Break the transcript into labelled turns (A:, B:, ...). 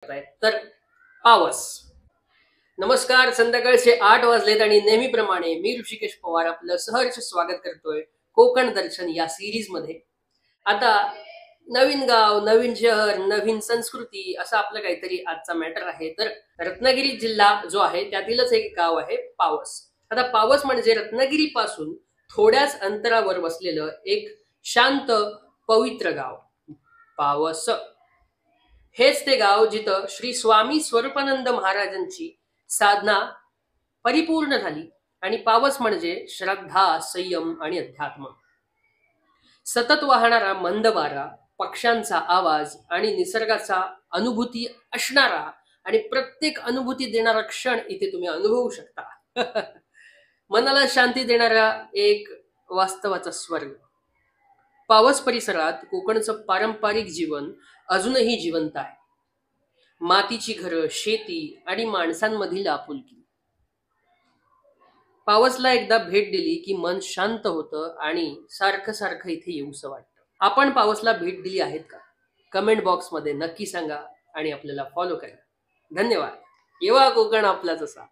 A: तर पावस. नमस्कार, संध्याकाळचे 8 वाजलेत आणि नेहमीप्रमाणे मी ऋषिकेश पवार आपलं सहर्ष स्वागत करतोय कोकण दर्शन या सिरीज मध्ये. आता नवीन गाव, नवीन शहर, नवीन संस्कृती असं आपलं काहीतरी आजचा मॅटर आहे. तर रत्नागिरी जिल्हा जो आहे त्यातीलच एक गाव आहे पावस. आता पावस म्हणजे रत्नागिरी पासून थोड्याच अंतरावर बसलेलं एक शांत पवित्र गाव पावस. हेच ते गाव जिथं श्री स्वामी स्वरूपानंद महाराजांची साधना परिपूर्ण झाली. आणि पावस म्हणजे श्रद्धा, संयम आणि अध्यात्म. सतत वाहणारा मंद वारा, पक्ष्यांचा आवाज आणि निसर्गाचा अनुभूती असणारा आणि प्रत्येक अनुभूती देणारा क्षण इथे तुम्ही अनुभवू शकता. मनाला शांती देणारा एक वास्तवाचा स्वर्ग. पावस परिसरात कोकणचं पारंपरिक जीवन अजूनही जिवंत आहे. मातीची घरं, शेती आणि माणसांमधील आपुलकी. पावसला एकदा भेट दिली की मन शांत होतं आणि सारखं सारखं इथे येऊसं वाटतं. आपण पावसला भेट दिली आहेत का? कमेंट बॉक्समध्ये नक्की सांगा आणि आपल्याला फॉलो करा. धन्यवाद. येवा कोकण आपला जसा.